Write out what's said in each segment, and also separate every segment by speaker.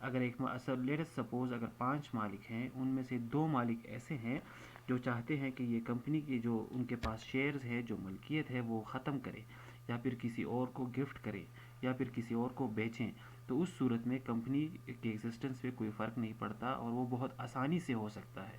Speaker 1: اگر ایک let's suppose اگر 5 مالک ہیں، ان میں سے 2 مالک ایسے ہیں جو چاہتے ہیں کہ یہ کمپنی کی جو ان کے پاس شیئرز ہے، جو ملکیت ہے، وہ ختم کرے یا پھر کسی اور کو گفٹ کرے یا پھر کسی اور کو بیچیں، تو اس صورت میں کمپنی کے ایگزسٹنس پہ کوئی فرق نہیں پڑتا اور وہ بہت آسانی سے ہو سکتا ہے۔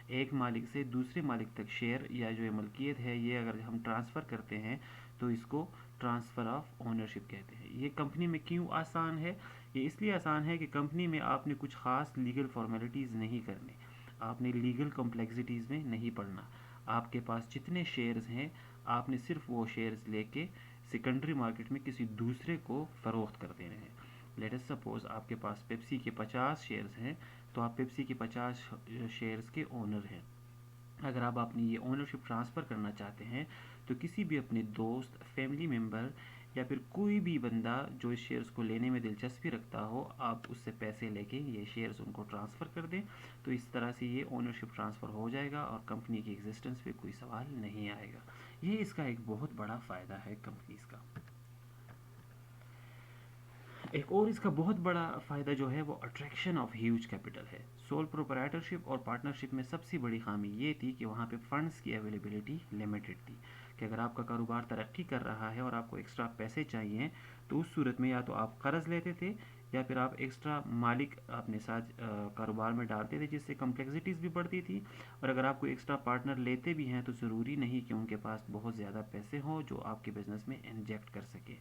Speaker 1: ایک مالک سے دوسرے مالک تک شیئر یا جو ملکیت ہے، یہ اگر ہم ٹرانسفر کرتے ہیں تو اس کو ٹرانسفر آف اونرشپ کہتے ہیں۔ یہ کمپنی میں کیوں آسان ہے؟ یہ اس لیے آسان ہے کہ کمپنی میں آپ نے کچھ خاص لیگل فارمیلٹیز نہیں کرنے، آپ نے لیگل کمپلیکسٹیز میں نہیں پڑنا۔ آپ کے پاس جتنے شیئرز ہیں، آپ نے صرف وہ شیئرز لے کے سیکنڈری مارکیٹ میں کسی دوسرے کو فروخت کر دینے ہیں۔ لیٹ اس سپوز آپ کے پاس پیپسی کے 50 شیئرز ہیں، تو آپ پیپسی کے 50 شیئرز کے اونر ہیں۔ اگر آپ اپنی یہ اونرشپ ٹرانسفر کرنا چاہتے ہیں تو کسی بھی اپنے دوست، فیملی ممبر یا پھر کوئی بھی بندہ جو اس شیئرز کو لینے میں دلچسپی رکھتا ہو، آپ اس سے پیسے لے کے یہ شیئرز ان کو ٹرانسفر کر دیں، تو اس طرح سے یہ اونرشپ ٹرانسفر ہو جائے گا اور کمپنی کی ایگزسٹنس پہ کوئی سوال نہیں آئے گا۔ یہ اس کا ایک بہت بڑا فائدہ ہے کمپنیز کا۔ ایک اور اس کا بہت بڑا فائدہ جو ہے وہ اٹریکشن آف ہیوج کیپٹل ہے۔ سول پروپرائٹرشپ اور پارٹنرشپ میں سب سے بڑی خامی یہ تھی کہ وہاں پہ فنڈز کی اویلیبلٹی لمیٹڈ تھی، کہ اگر آپ کا کاروبار ترقی کر رہا ہے اور آپ کو ایکسٹرا پیسے چاہیے تو اس صورت میں یا تو آپ قرض لیتے تھے یا پھر آپ ایکسٹرا مالک اپنے ساتھ کاروبار میں ڈالتے تھے، جس سے کمپلیکسٹیز بھی بڑھتی تھی، اور اگر آپ کو ایکسٹرا پارٹنر لیتے بھی ہیں تو ضروری نہیں کہ ان کے پاس بہت زیادہ پیسے ہوں جو آپ کے بزنس میں انجیکٹ کر سکے۔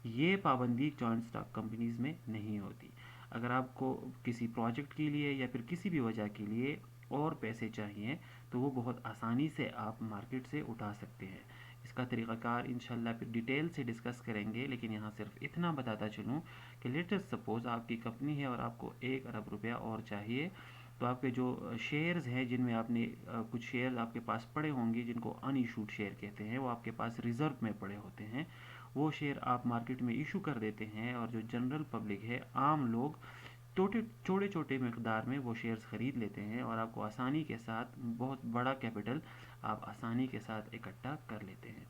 Speaker 1: یہ پابندی جوائنٹ اسٹاک کمپنیز میں نہیں ہوتی۔ اگر آپ کو کسی پروجیکٹ کے لیے یا پھر کسی بھی وجہ کے لیے اور پیسے چاہیے تو وہ بہت آسانی سے آپ مارکیٹ سے اٹھا سکتے ہیں۔ اس کا طریقہ کار انشاءاللہ پھر ڈیٹیل سے ڈسکس کریں گے، لیکن یہاں صرف اتنا بتاتا چلوں کہ لیٹس سپوز آپ کی کمپنی ہے اور آپ کو 1 ارب روپیہ اور چاہیے، تو آپ کے جو شیئرز ہیں جن میں آپ نے کچھ شیئرز آپ کے پاس پڑے ہوں گے جن کو ان ایشوڈ شیئر کہتے ہیں، وہ آپ کے پاس ریزرو میں پڑے ہوتے ہیں، وہ شیئر آپ مارکیٹ میں ایشو کر دیتے ہیں اور جو جنرل پبلک ہے، عام لوگ چھوٹے چھوٹے مقدار میں وہ شیئرز خرید لیتے ہیں اور آپ کو آسانی کے ساتھ بہت بڑا کیپٹل آپ آسانی کے ساتھ اکٹھا کر لیتے ہیں۔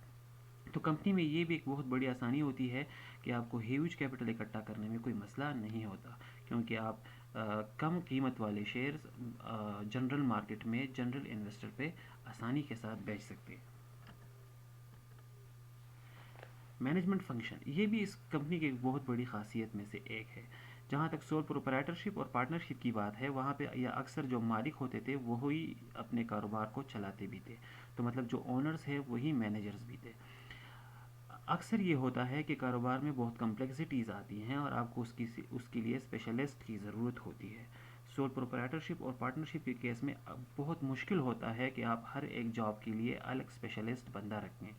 Speaker 1: تو کمپنی میں یہ بھی ایک بہت بڑی آسانی ہوتی ہے کہ آپ کو ہیوج کیپٹل اکٹھا کرنے میں کوئی مسئلہ نہیں ہوتا، کیونکہ آپ کم قیمت والے شیئرز جنرل مارکیٹ میں جنرل انویسٹر پہ آسانی کے ساتھ بیچ سکتے ہیں۔ مینجمنٹ فنکشن یہ بھی اس کمپنی کی ایک بہت بڑی خاصیت میں سے ایک ہے۔ جہاں تک سول پروپرائٹرشپ اور پارٹنرشپ کی بات ہے، وہاں پہ یا اکثر جو مالک ہوتے تھے وہی اپنے کاروبار کو چلاتے بھی تھے، تو مطلب جو اونرز ہیں وہی مینیجرز بھی تھے۔ اکثر یہ ہوتا ہے کہ کاروبار میں بہت کمپلیکسٹیز آتی ہیں اور آپ کو اس کے لیے اسپیشلسٹ کی ضرورت ہوتی ہے۔ سول پروپرائٹرشپ اور پارٹنرشپ کے کیس میں بہت مشکل ہوتا ہے کہ آپ ہر ایک جاب کے لیے الگ اسپیشلسٹ بندہ رکھیں۔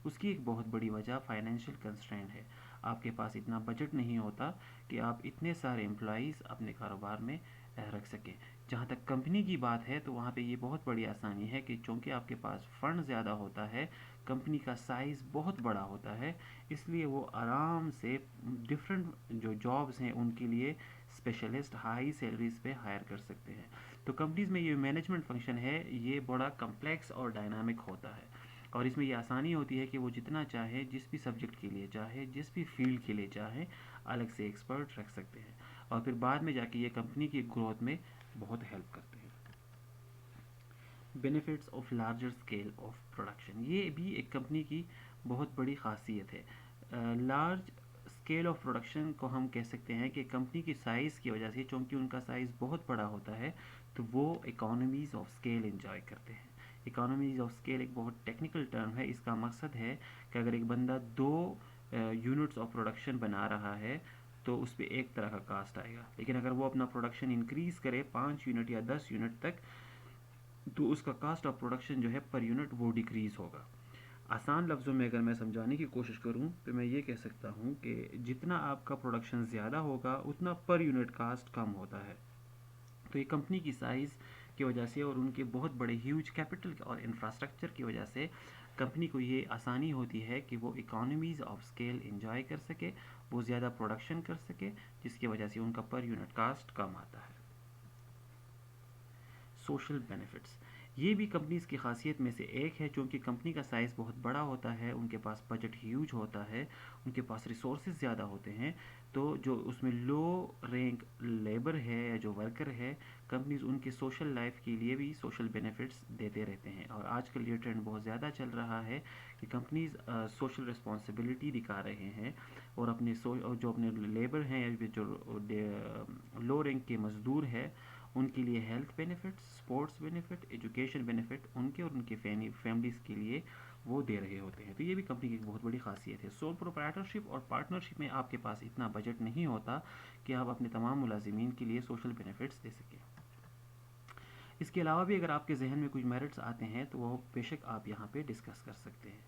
Speaker 1: اس کی ایک بہت بڑی وجہ فائنینشیل کنسٹرین ہے۔ آپ کے پاس اتنا بجٹ نہیں ہوتا کہ آپ اتنے سارے امپلائیز اپنے کاروبار میں رکھ سکیں۔ جہاں تک کمپنی کی بات ہے تو وہاں پہ یہ بہت بڑی آسانی ہے کہ چونکہ آپ کے پاس فنڈ زیادہ ہوتا ہے، کمپنی کا سائز بہت بڑا ہوتا ہے، اس لیے وہ آرام سے ڈفرینٹ جو جابز ہیں ان کے لیے اسپیشلسٹ ہائی سیلریز پہ ہائر کر سکتے ہیں۔ تو کمپنیز میں یہ مینجمنٹ فنکشن ہے، یہ بڑا کمپلیکس اور ڈائنامک ہوتا ہے، اور اس میں یہ آسانی ہوتی ہے کہ وہ جتنا چاہے، جس بھی سبجیکٹ کے لیے چاہے، جس بھی فیلڈ کے لیے چاہے، الگ سے ایکسپرٹ رکھ سکتے ہیں، اور پھر بعد میں جا کے یہ کمپنی کی گروتھ میں بہت ہیلپ کرتے ہیں۔ Benefits of larger scale of production یہ بھی ایک کمپنی کی بہت بڑی خاصیت ہے۔ لارج اسکیل آف پروڈکشن کو ہم کہہ سکتے ہیں کہ کمپنی کی سائز کی وجہ سے، چونکہ ان کا سائز بہت بڑا ہوتا ہے، تو وہ اکانومیز آف اسکیل انجوائے کرتے ہیں۔ اکانومیز آف اسکیل ایک بہت ٹیکنیکل ٹرم ہے، اس کا مقصد ہے کہ اگر ایک بندہ 2 یونٹس آف پروڈکشن بنا رہا ہے تو اس پہ ایک طرح کا کاسٹ آئے گا، لیکن اگر وہ اپنا پروڈکشن انکریز کرے 5 یونٹ یا 10 یونٹ تک تو اس کا کاسٹ آف پروڈکشن جو ہے پر یونٹ وہ ڈیکریز ہوگا۔ آسان لفظوں میں اگر میں سمجھانے کی کوشش کروں تو میں یہ کہہ سکتا ہوں کہ جتنا آپ کا پروڈکشن زیادہ ہوگا اتنا پر یونٹ کاسٹ کم ہوتا ہے۔ تو یہ کمپنی کی سائز کی وجہ سے اور ان کے بہت بڑے ہیوج کیپٹل اور انفراسٹرکچر کی وجہ سے کمپنی کو یہ آسانی ہوتی ہے کہ وہ اکانومیز آف اسکیل انجوائے کر سکے، وہ زیادہ پروڈکشن کر سکے، جس کی وجہ سے ان کا پر یونٹ کاسٹ کم آتا ہے۔ سوشل بینیفٹس یہ بھی کمپنیز کی خاصیت میں سے ایک ہے، چونکہ کمپنی کا سائز بہت بڑا ہوتا ہے، ان کے پاس بجٹ ہیوج ہوتا ہے، ان کے پاس ریسورسز زیادہ ہوتے ہیں، تو جو اس میں لو رینک لیبر ہے یا جو ورکر ہے، کمپنیز ان کے سوشل لائف کے لیے بھی سوشل بینیفٹس دیتے رہتے ہیں، اور آج کل یہ ٹرینڈ بہت زیادہ چل رہا ہے کہ کمپنیز سوشل رسپانسبلٹی دکھا رہے ہیں، اور جو اپنے لیبر ہیں یا جو لو رینک کے مزدور ہے، ان کے لیے health benefit, sports benefit, education benefit ان کے اور ان کے فیملیز کے لیے وہ دے رہے ہوتے ہیں۔ تو یہ بھی کمپنی کی ایک بہت بڑی خاصیت ہے۔ سول پروپرائٹرشپ اور پارٹنرشپ میں آپ کے پاس اتنا بجٹ نہیں ہوتا کہ آپ اپنے تمام ملازمین کے لیے سوشل بینیفٹس دے سکیں۔ اس کے علاوہ بھی اگر آپ کے ذہن میں کچھ میرٹس آتے ہیں تو وہ بے شک آپ یہاں پہ ڈسکس کر سکتے ہیں۔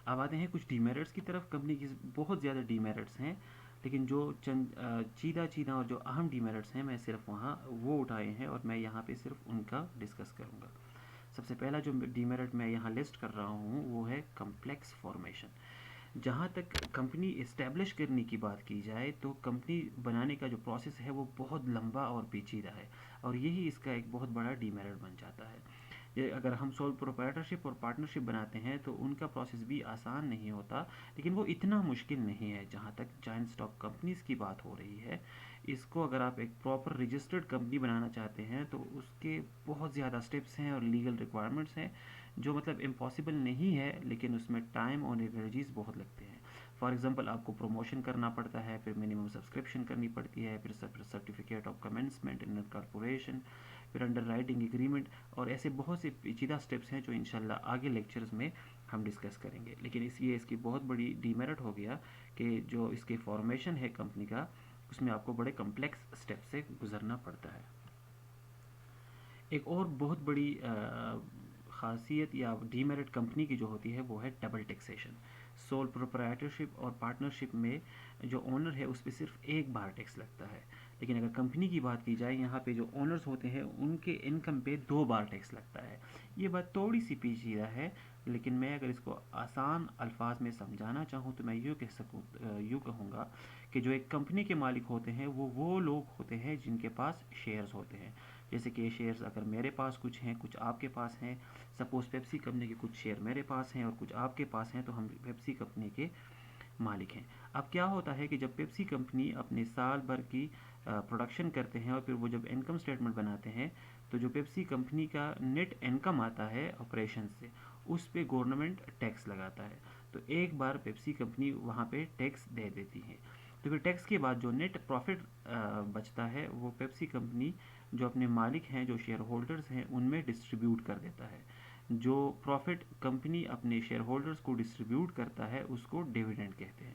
Speaker 1: اب آتے ہیں کچھ ڈی میرٹس کی طرف۔ کمپنی کی بہت زیادہ ڈی میرٹس ہیں، لیکن جو چند چیدہ اور جو اہم ڈی میرٹس ہیں، میں صرف وہاں وہ اٹھائے ہیں اور میں یہاں پہ صرف ان کا ڈسکس کروں گا۔ سب سے پہلا جو ڈی میرٹ میں یہاں لسٹ کر رہا ہوں وہ ہے کمپلیکس فارمیشن۔ جہاں تک کمپنی اسٹیبلش کرنے کی بات کی جائے تو کمپنی بنانے کا جو پروسیس ہے وہ بہت لمبا اور پیچیدہ ہے، اور یہی اس کا ایک بہت بڑا ڈی میرٹ بن جاتا ہے۔ اگر ہم سول پروپرائٹرشپ اور پارٹنرشپ بناتے ہیں تو ان کا پروسیس بھی آسان نہیں ہوتا، لیکن وہ اتنا مشکل نہیں ہے۔ جہاں تک جائنٹ اسٹاک کمپنیز کی بات ہو رہی ہے، اس کو اگر آپ ایک پراپر رجسٹرڈ کمپنی بنانا چاہتے ہیں تو اس کے بہت زیادہ سٹیپس ہیں اور لیگل ریکوائرمنٹس ہیں، جو مطلب امپاسبل نہیں ہے، لیکن اس میں ٹائم اور انرجیز بہت لگتے ہیں۔ فار ایگزامپل آپ کو پروموشن کرنا پڑتا ہے، پھر منیمم سبسکرپشن کرنی پڑتی ہے، پھر certificate of commencement in corporation, پھر انڈر رائٹنگ ایگریمنٹ، اور ایسے بہت سے پیچیدہ سٹیپس ہیں جو انشاءاللہ آگے لیکچرز میں ہم ڈسکس کریں گے۔ لیکن اس کی بہت بڑی ڈی میرٹ ہو گیا کہ جو اس کے فارمیشن ہے کمپنی کا، اس میں آپ کو بڑے کمپلیکس سٹیپ سے گزرنا پڑتا ہے۔ ایک اور بہت بڑی خاصیت یا ڈی میرٹ کمپنی کی جو ہوتی ہے وہ ہے ڈبل ٹیکسیشن۔ سول پروپرائٹرشپ اور پارٹنرشپ میں جو اونر ہے اس پہ صرف ایک بار ٹیکس لگتا ہے، لیکن اگر کمپنی کی بات کی جائے، یہاں پہ جو اونرز ہوتے ہیں ان کے انکم پہ 2 بار ٹیکس لگتا ہے۔ یہ بات تھوڑی سی پیچیدہ ہے، لیکن میں اگر اس کو آسان الفاظ میں سمجھانا چاہوں تو میں یوں کہوں گا کہ جو ایک کمپنی کے مالک ہوتے ہیں وہ لوگ ہوتے ہیں جن کے پاس شیئرز ہوتے ہیں۔ جیسے کہ یہ شیئرز اگر میرے پاس کچھ ہیں، کچھ آپ کے پاس ہیں، سپوز پیپسی کمپنی کے کچھ شیئر میرے پاس ہیں اور کچھ آپ کے پاس ہیں، تو ہم پیپسی کمپنی کے مالک ہیں۔ اب کیا ہوتا ہے کہ جب پیپسی کمپنی اپنے سال بھر کی پروڈکشن کرتے ہیں اور پھر وہ جب انکم سٹیٹمنٹ بناتے ہیں، تو جو پیپسی کمپنی کا نیٹ انکم آتا ہے آپریشن سے، اس پہ گورنمنٹ ٹیکس لگاتا ہے۔ تو ایک بار پیپسی کمپنی وہاں پہ ٹیکس دے دیتی ہے، تو پھر ٹیکس کے بعد جو نیٹ پروفٹ بچتا ہے وہ پیپسی کمپنی جو اپنے مالک ہیں، جو شیئر ہولڈرز ہیں، ان میں ڈسٹریبیوٹ کر دیتا ہے۔ جو پروفٹ کمپنی اپنے شیئر ہولڈرز کو ڈسٹریبیوٹ کرتا ہے اس کو ڈیویڈنڈ کہتے ہیں۔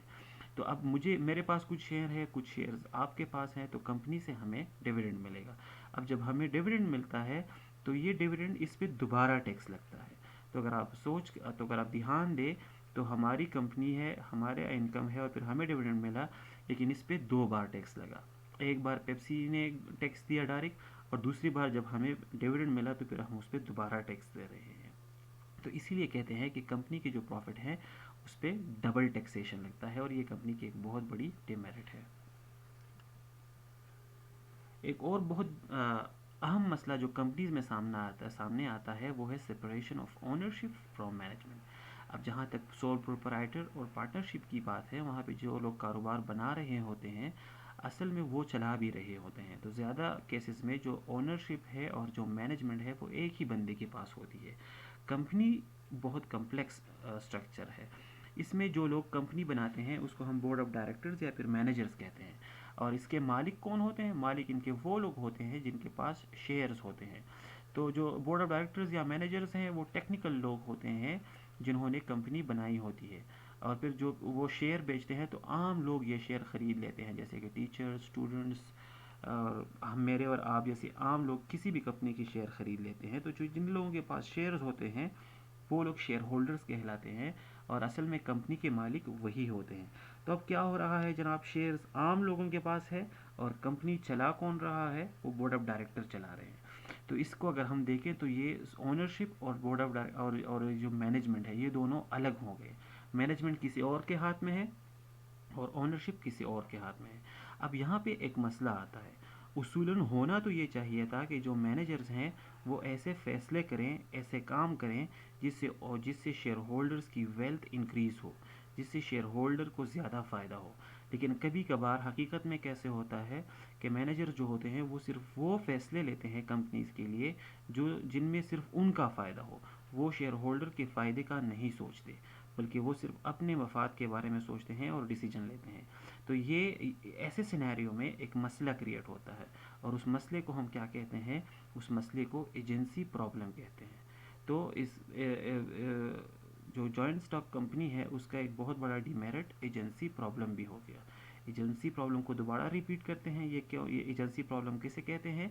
Speaker 1: تو اب میرے پاس کچھ شیئر ہے، کچھ شیئرز آپ کے پاس ہیں، تو کمپنی سے ہمیں ڈیویڈنڈ ملے گا۔ اب جب ہمیں ڈیویڈنڈ ملتا ہے تو یہ ڈیویڈنڈ اس پہ دوبارہ ٹیکس لگتا ہے۔ تو اگر آپ دھیان دیں تو ہماری کمپنی ہے، ہمارا انکم ہے اور پھر ہمیں ڈیویڈنڈ ملا، لیکن اس پہ 2 بار ٹیکس لگا۔ ایک بار پیپسی نے ٹیکس دیا ڈائریکٹ، اور دوسری بار جب ہمیں ڈیویڈنڈ ملا تو پھر ہم اس پہ دوبارہ ٹیکس دے رہے ہیں۔ تو اسی لیے کہتے ہیں کہ کمپنی کے جو پروفٹ ہے اس پہ ڈبل ٹیکسیشن لگتا ہے، اور یہ کمپنی کی ایک بہت بڑی ڈیمیرٹ ہے۔ ایک اور بہت اہم مسئلہ جو کمپنیز میں سامنے آتا ہے وہ ہے separation of ownership from management. اب جہاں تک سول پروپرائٹر اور پارٹنرشپ کی بات ہے، وہاں پہ جو لوگ کاروبار بنا رہے ہوتے ہیں اصل میں وہ چلا بھی رہے ہوتے ہیں، تو زیادہ کیسز میں جو اونرشپ ہے اور جو مینجمنٹ ہے وہ ایک ہی بندے کے پاس ہوتی ہے۔ کمپنی بہت کمپلیکس اسٹرکچر ہے۔ اس میں جو لوگ کمپنی بناتے ہیں اس کو ہم بورڈ آف ڈائریکٹرز یا پھر مینیجرز کہتے ہیں، اور اس کے مالک کون ہوتے ہیں؟ مالک ان کے وہ لوگ ہوتے ہیں جن کے پاس شیئرز ہوتے ہیں۔ تو جو بورڈ آف ڈائریکٹرز یا مینیجرز ہیں وہ ٹیکنیکل لوگ ہوتے ہیں جنہوں نے کمپنی بنائی ہوتی ہے، اور پھر جو وہ شیئر بیچتے ہیں تو عام لوگ یہ شیئر خرید لیتے ہیں، جیسے کہ ٹیچر، اسٹوڈنٹس، میرے اور آپ جیسے عام لوگ کسی بھی کمپنی کی شیئر خرید لیتے ہیں۔ تو جن لوگوں کے پاس شیئرز ہوتے ہیں وہ لوگ شیئر ہولڈرز کہلاتے ہیں، اور اصل میں کمپنی کے مالک وہی ہوتے ہیں۔ تو اب کیا ہو رہا ہے جناب، شیئرز عام لوگوں کے پاس ہے اور کمپنی چلا کون رہا ہے؟ وہ بورڈ آف ڈائریکٹر چلا رہے ہیں۔ تو اس کو اگر ہم دیکھیں تو یہ اونرشپ اور بورڈ آف اور جو مینجمنٹ ہے یہ دونوں الگ ہو گئے۔ مینجمنٹ کسی اور کے ہاتھ میں ہے اور اونرشپ کسی اور کے ہاتھ میں ہے۔ اب یہاں پہ ایک مسئلہ آتا ہے، اصولاً ہونا تو یہ چاہیے تھا کہ جو مینیجرز ہیں وہ ایسے فیصلے کریں، ایسے کام کریں جس سے شیئر ہولڈرز کی ویلتھ انکریز ہو، جس سے شیئر ہولڈر کو زیادہ فائدہ ہو۔ لیکن کبھی کبھار حقیقت میں کیسے ہوتا ہے کہ مینیجر جو ہوتے ہیں وہ صرف وہ فیصلے لیتے ہیں کمپنیز کے لیے جن میں صرف ان کا فائدہ ہو. وہ شیئر ہولڈر کے فائدے کا نہیں سوچتے بلکہ وہ صرف اپنے مفاد کے بارے میں سوچتے ہیں اور ڈیسیجن لیتے ہیں. تو یہ ایسے سینیریو میں ایک مسئلہ کریٹ ہوتا ہے اور اس مسئلے کو ہم کیا کہتے ہیں؟ اس مسئلے کو ایجنسی پرابلم کہتے ہیں. تو اس جو جوائنٹ اسٹاک کمپنی ہے اس کا ایک بہت بڑا ڈیمیرٹ ایجنسی پرابلم بھی ہو گیا. ایجنسی پرابلم کو دوبارہ ریپیٹ کرتے ہیں. یہ ایجنسی پرابلم کسے کہتے ہیں؟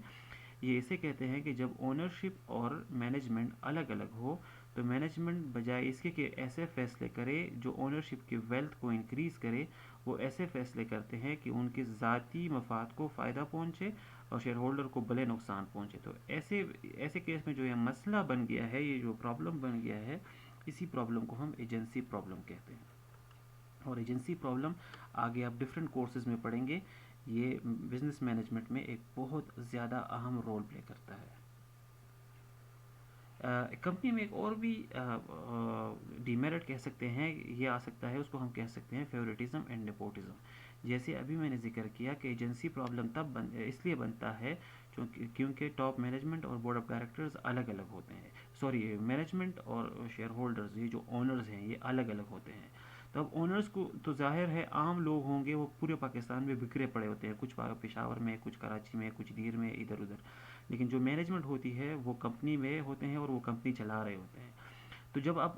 Speaker 1: یہ اسے کہتے ہیں کہ جب اونرشپ اور مینجمنٹ الگ الگ ہو تو مینجمنٹ بجائے اس کے کہ ایسے فیصلے کرے جو اونرشپ کی ویلتھ کو انکریز کرے، وہ ایسے فیصلے کرتے ہیں کہ ان کے ذاتی مفاد کو فائدہ پہنچے اور شیئر ہولڈر کو بھلے نقصان پہنچے. تو ایسے کیس میں جو یہ مسئلہ بن گیا ہے، یہ جو پرابلم بن گیا ہے، اسی پرابلم کو ہم ایجنسی پرابلم کہتے ہیں. اور ایجنسی پرابلم آگے آپ ڈفرینٹ کورسز میں پڑھیں گے. یہ بزنس مینجمنٹ میں ایک بہت زیادہ اہم رول پلے کرتا ہے. کمپنی میں ایک اور بھی ڈیمیرٹ کہہ سکتے ہیں، یہ آ سکتا ہے، اس کو ہم کہہ سکتے ہیں فیوریٹزم اینڈ نیپوٹزم. جیسے ابھی میں نے ذکر کیا کہ ایجنسی پرابلم اس لیے بنتا ہے کیونکہ ٹاپ مینجمنٹ اور بورڈ آف ڈائریکٹرز الگ الگ ہوتے ہیں. مینجمنٹ اور شیئر ہولڈرز، یہ جو اونرز ہیں، یہ الگ الگ ہوتے ہیں. تو اب اونرز کو تو ظاہر ہے عام لوگ ہوں گے، وہ پورے پاکستان میں بکھرے پڑے ہوتے ہیں، کچھ پشاور میں، کچھ کراچی میں، کچھ دیر میں، ادھر ادھر. لیکن جو مینجمنٹ ہوتی ہے وہ کمپنی میں ہوتے ہیں اور وہ کمپنی چلا رہے ہوتے ہیں. تو جب آپ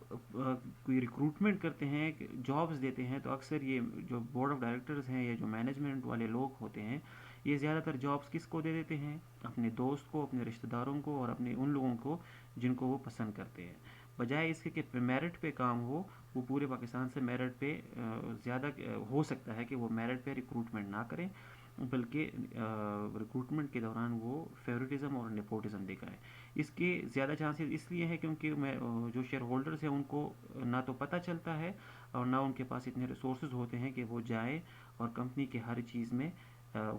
Speaker 1: کوئی ریکروٹمنٹ کرتے ہیں، جابز دیتے ہیں، تو اکثر یہ جو بورڈ آف ڈائریکٹرز ہیں یا جو مینجمنٹ والے لوگ ہوتے ہیں، یہ زیادہ تر جابز کس کو دے دیتے ہیں؟ اپنے دوست کو، اپنے رشتہ داروں کو اور اپنے ان لوگوں کو جن کو وہ پسند کرتے ہیں. بجائے اس کے کہ میرٹ پہ کام ہو، وہ پورے پاکستان سے میرٹ پہ زیادہ ہو سکتا ہے کہ وہ میرٹ پہ ریکروٹمنٹ نہ کریں، بلکہ ریکروٹمنٹ کے دوران وہ فیوریٹزم اور نیپوٹزم دکھائیں. اس کے زیادہ چانسز اس لیے ہیں کیونکہ جو شیئر ہولڈرز ہیں ان کو نہ تو پتہ چلتا ہے اور نہ ان کے پاس اتنے ریسورسز ہوتے ہیں کہ وہ جائیں اور کمپنی کے ہر چیز میں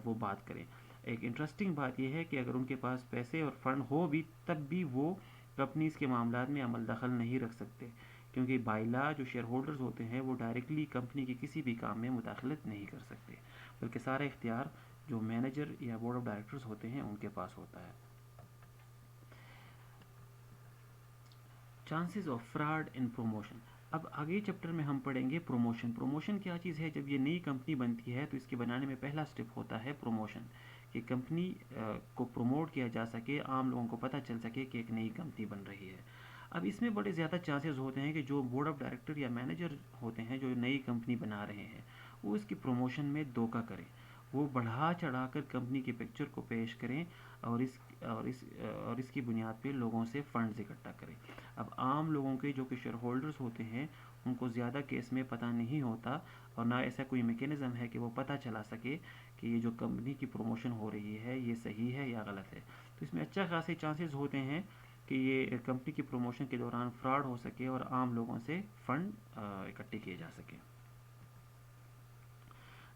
Speaker 1: وہ بات کریں. ایک انٹرسٹنگ بات یہ ہے کہ اگر ان کے پاس پیسے اور فنڈ ہو بھی، تب بھی وہ کمپنیز کے معاملات میں عمل دخل نہیں رکھ سکتے، کیونکہ بائی جو شیئر ہولڈرز ہوتے ہیں وہ ڈائریکٹلی کمپنی کے کسی بھی کام میں مداخلت نہیں کر سکتے، بلکہ سارا اختیار جو مینیجر یا بورڈ آف ڈائریکٹرز ہوتے ہیں ان کے پاس ہوتا ہے. Chances of fraud in promotion. اب آگے چیپٹر میں ہم پڑھیں گے پروموشن. پروموشن کیا چیز ہے؟ جب یہ نئی کمپنی بنتی ہے تو اس کے بنانے میں پہلا سٹیپ ہوتا ہے پروموشن، کہ کمپنی کو پروموٹ کیا جا سکے، عام لوگوں کو پتہ چل سکے کہ ایک نئی کمپنی بن رہی ہے. اب اس میں بڑے زیادہ چانسز ہوتے ہیں کہ جو بورڈ آف ڈائریکٹر یا مینیجر ہوتے ہیں جو نئی کمپنی بنا رہے ہیں، وہ اس کی پروموشن میں دھوکہ کریں. وہ بڑھا چڑھا کر کمپنی کے پکچر کو پیش کریں اور اس کی بنیاد پہ لوگوں سے فنڈز اکٹھا کریں. اب عام لوگوں کے جو کہ شیئر ہولڈرز ہوتے ہیں، ان کو زیادہ کیس میں پتہ نہیں ہوتا اور نہ ایسا کوئی میکینزم ہے کہ وہ پتہ چلا سکے کہ یہ جو کمپنی کی پروموشن ہو رہی ہے یہ صحیح ہے یا غلط ہے. تو اس میں اچھا خاصے چانسز ہوتے ہیں کہ یہ کمپنی کی پروموشن کے دوران فراڈ ہو سکے اور عام لوگوں سے فنڈ اکٹھے کیے جا سکیں.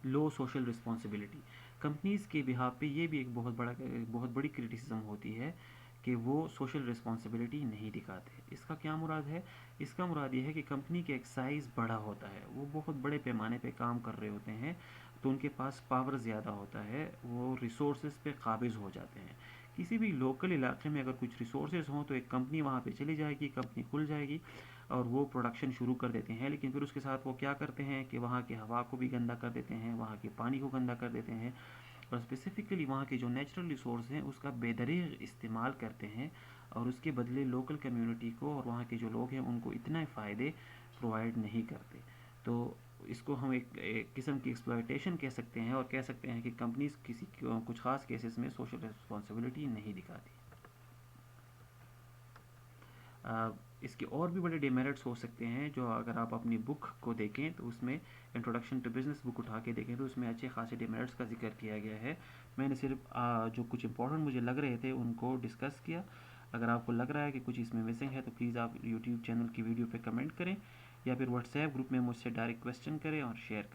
Speaker 1: لو سوشل رسپانسبلٹی. کمپنیز کے بہاف پہ یہ بھی ایک بہت بڑی کرٹیسزم ہوتی ہے کہ وہ سوشل رسپانسبلٹی نہیں دکھاتے. اس کا کیا مراد ہے؟ اس کا مراد یہ ہے کہ کمپنی کا ایک سائز بڑا ہوتا ہے، وہ بہت بڑے پیمانے پہ کام کر رہے ہوتے ہیں، تو ان کے پاس پاور زیادہ ہوتا ہے، وہ ریسورسز پہ قابض ہو جاتے ہیں. کسی بھی لوکل علاقے میں اگر کچھ ریسورسز ہوں تو ایک کمپنی وہاں پہ چلی جائے گی، کمپنی کھل جائے گی اور وہ پروڈکشن شروع کر دیتے ہیں. لیکن پھر اس کے ساتھ وہ کیا کرتے ہیں کہ وہاں کی ہوا کو بھی گندا کر دیتے ہیں، وہاں کے پانی کو گندا کر دیتے ہیں اور اسپیسیفکلی وہاں کے جو نیچرل ریسورس ہیں اس کا بے دریغ استعمال کرتے ہیں اور اس کے بدلے لوکل کمیونٹی کو اور وہاں کے جو لوگ ہیں ان کو اتنے فائدے پرووائڈ نہیں کرتے. تو اس کو ہم ایک قسم کی ایکسپلائٹیشن کہہ سکتے ہیں اور کہہ سکتے ہیں کہ کمپنیز کچھ خاص کیسز میں سوشل رسپانسبلٹی نہیں دکھاتی. اس کے اور بھی بڑے ڈیمیرٹس ہو سکتے ہیں جو اگر آپ اپنی بک کو دیکھیں تو اس میں انٹروڈکشن ٹو بزنس بک اٹھا کے دیکھیں تو اس میں اچھے خاصے ڈیمیرٹس کا ذکر کیا گیا ہے. میں نے صرف جو کچھ امپورٹنٹ مجھے لگ رہے تھے ان کو ڈسکس کیا. اگر آپ کو لگ رہا ہے کہ کچھ اس میں مسنگ ہے تو پلیز آپ یوٹیوب چینل کی ویڈیو پہ کمنٹ کریں یا پھر واٹس ایپ گروپ میں مجھ سے ڈائریکٹ کویسچن کریں اور شیئر کریں.